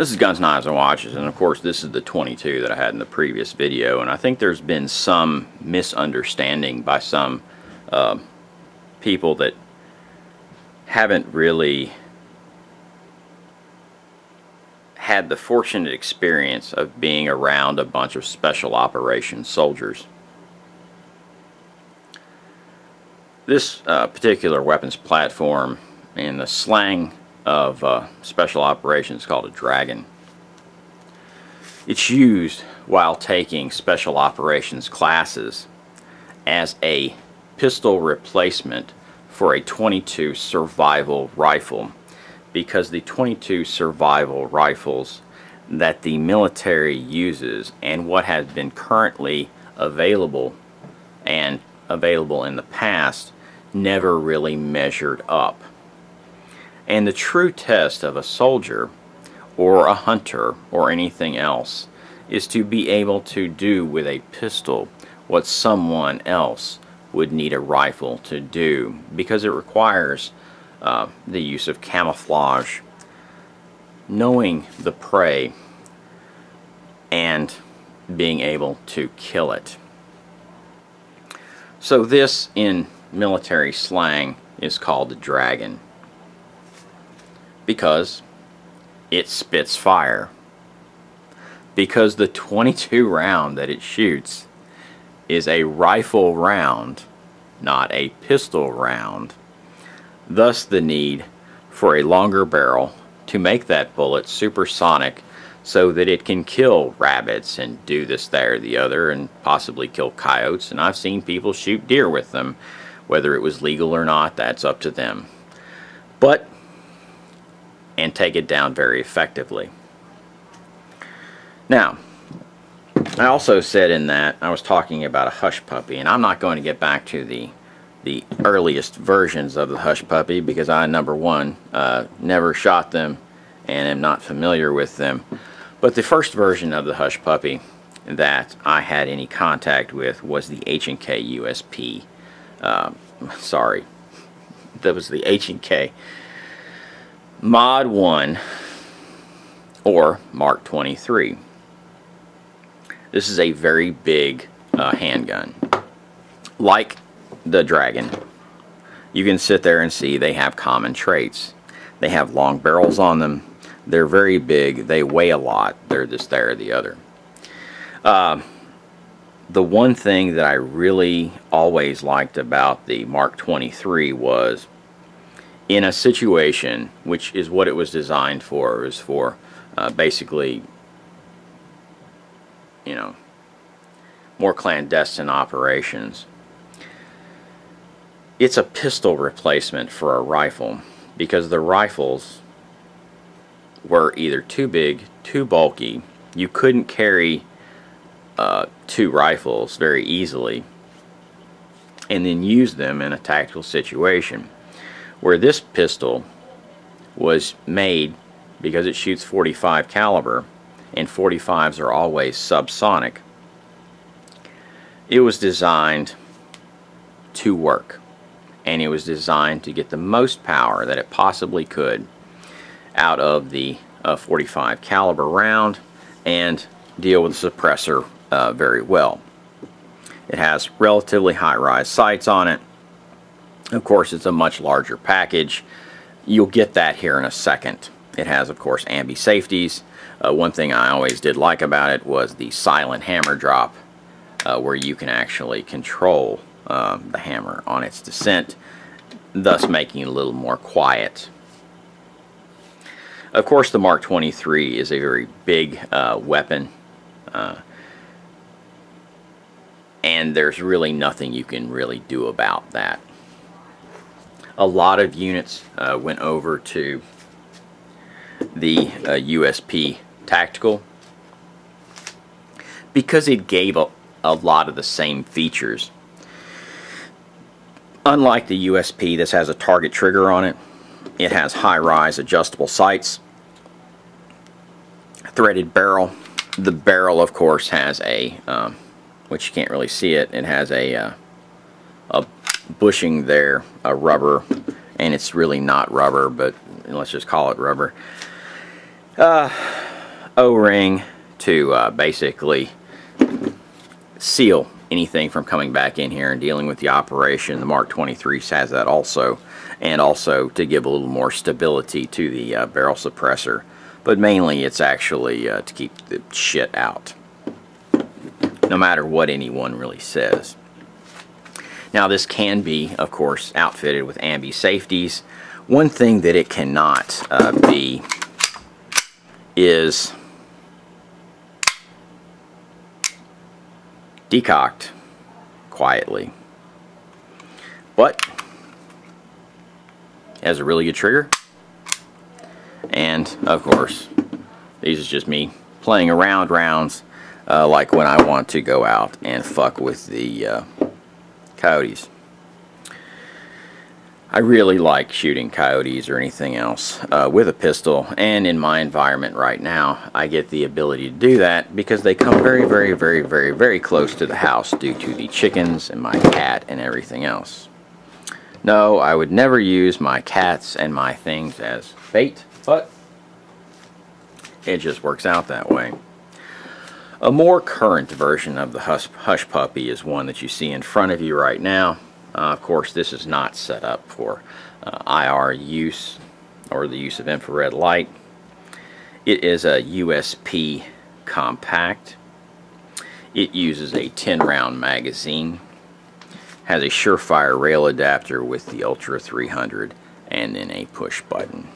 This is Guns, Knives, and Watches, and of course this is the 22 that I had in the previous video, and I think there's been some misunderstanding by some people that haven't really had the fortunate experience of being around a bunch of special operations soldiers. This particular weapons platform, in the slang of special operations, called a Dragon. It's used while taking special operations classes as a pistol replacement for a 22 survival rifle, because the 22 survival rifles that the military uses and what has been currently available and available in the past never really measured up. And the true test of a soldier or a hunter or anything else is to be able to do with a pistol what someone else would need a rifle to do, because it requires the use of camouflage, knowing the prey, and being able to kill it. So this, in military slang, is called the Dragon, because it spits fire, because the 22 round that it shoots is a rifle round, not a pistol round. Thus the need for a longer barrel to make that bullet supersonic, so that it can kill rabbits and do this, that, or the other, and possibly kill coyotes. And I've seen people shoot deer with them. Whether it was legal or not, that's up to them. And take it down very effectively. Now, I also said in that I was talking about a Hush Puppy, and I'm not going to get back to the earliest versions of the Hush Puppy, because I, number one, never shot them and am not familiar with them. But the first version of the Hush Puppy that I had any contact with was the H&K USP. Sorry, that was the H&K Mod 1 or Mark 23. This is a very big handgun. Like the Dragon, you can sit there and see they have common traits. They have long barrels on them. They're very big. They weigh a lot. They're this, that, or the other. The one thing that I really always liked about the Mark 23 was, in a situation, which is what it was designed for, it was for basically, you know, more clandestine operations. It's a pistol replacement for a rifle, because the rifles were either too big, too bulky. You couldn't carry two rifles very easily and then use them in a tactical situation. Where this pistol was made, because it shoots .45 caliber, and .45s are always subsonic, it was designed to work, and it was designed to get the most power that it possibly could out of the .45 caliber round and deal with the suppressor very well. It has relatively high-rise sights on it. Of course, it's a much larger package. You'll get that here in a second. It has, of course, ambi safeties. One thing I always did like about it was the silent hammer drop, where you can actually control the hammer on its descent, thus making it a little more quiet. Of course, the Mark 23 is a very big weapon, and there's really nothing you can really do about that. A lot of units went over to the USP Tactical, because it gave a lot of the same features. Unlike the USP, this has a target trigger on it. It has high-rise adjustable sights, threaded barrel. The barrel, of course, has a, which you can't really see it, it has a bushing there, a rubber, and it's really not rubber, but let's just call it rubber. O-ring to basically seal anything from coming back in here and dealing with the operation. The Mark 23 has that also, and also to give a little more stability to the barrel suppressor, but mainly it's actually to keep the shit out, no matter what anyone really says. Now this can be, of course, outfitted with ambi safeties. One thing that it cannot be is decocked quietly, but it has a really good trigger, and of course these is just me playing around rounds like when I want to go out and fuck with the coyotes. I really like shooting coyotes or anything else with a pistol, and in my environment right now I get the ability to do that because they come very close to the house due to the chickens and my cat and everything else. No, I would never use my cats and my things as bait, but it just works out that way. A more current version of the Hush Puppy is one that you see in front of you right now. Of course, this is not set up for IR use or the use of infrared light. It is a USP compact. It uses a 10-round magazine, has a Surefire rail adapter with the Ultra 300, and then a push button.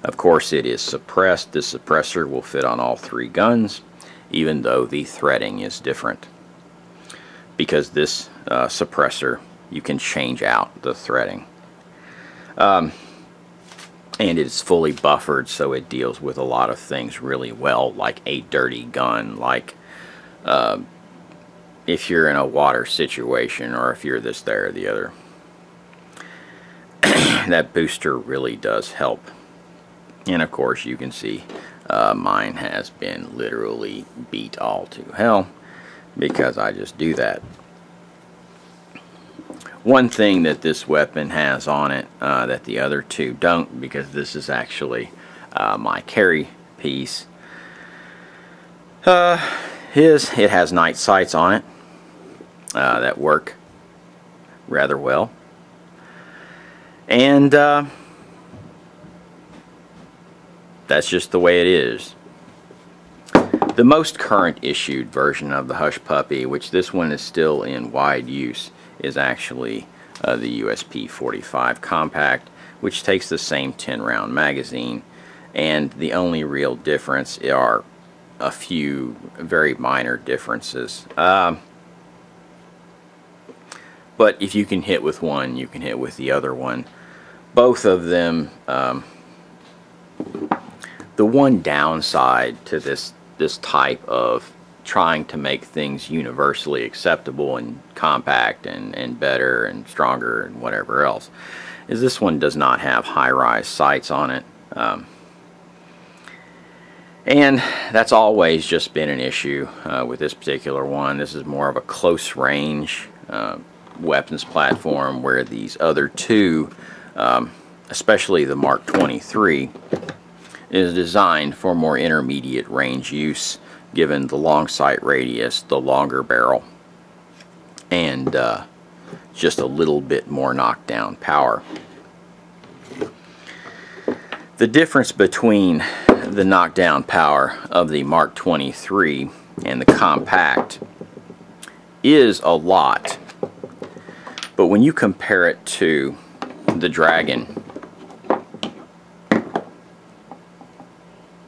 Of course, it is suppressed. This suppressor will fit on all 3 guns, even though the threading is different. Because this suppressor, you can change out the threading. And it's fully buffered, so it deals with a lot of things really well, like a dirty gun, like if you're in a water situation, or if you're this, there, or the other. That booster really does help. And of course you can see mine has been literally beat all to hell because I just do that. One thing that this weapon has on it that the other 2 don't, because this is actually my carry piece, is it has night sights on it that work rather well, and that's just the way it is. The most current issued version of the Hush Puppy, which this one is still in wide use, is actually the USP 45 compact, which takes the same 10-round magazine, and the only real difference are a few very minor differences. But if you can hit with one, you can hit with the other one. Both of them, the one downside to this type of trying to make things universally acceptable and compact and better and stronger and whatever else is this one does not have high-rise sights on it, and that's always just been an issue with this particular one. This is more of a close range weapons platform, where these other 2, especially the Mark 23, is designed for more intermediate range use, given the long sight radius, the longer barrel, and just a little bit more knockdown power. The difference between the knockdown power of the Mark 23 and the compact is a lot, but when you compare it to the Dragon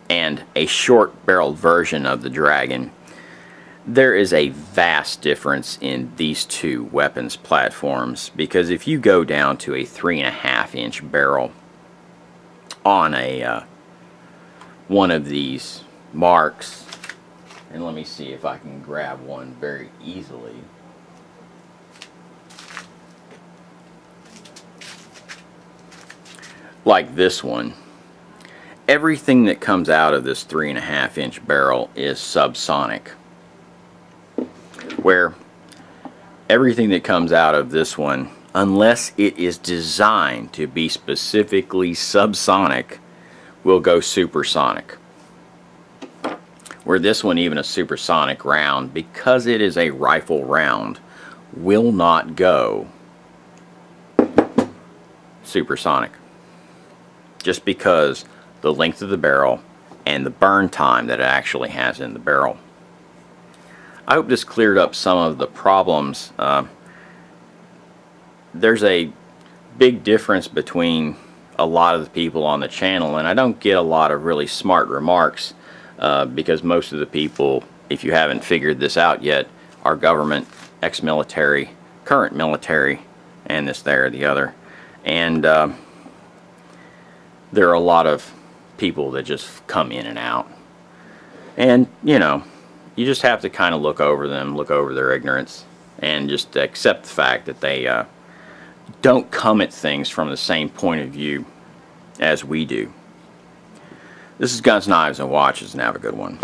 and a short-barreled version of the Dragon, there is a vast difference in these 2 weapons platforms, because if you go down to a 3.5-inch barrel on a one of these Marks, and let me see if I can grab one very easily. Like this one, everything that comes out of this 3.5-inch barrel is subsonic, where everything that comes out of this one, unless it is designed to be specifically subsonic, will go supersonic. where this one, even a supersonic round, because it is a rifle round, will not go supersonic, just because the length of the barrel and the burn time that it actually has in the barrel. I hope this cleared up some of the problems. There's a big difference between a lot of the people on the channel, and I don't get a lot of really smart remarks because most of the people, if you haven't figured this out yet, are government, ex-military, current military, and this, there, the other. And there are a lot of people that just come in and out. And, you know, you just have to kind of look over them, look over their ignorance, and just accept the fact that they don't come at things from the same point of view as we do. This is Guns, Knives, and Watches, and have a good one.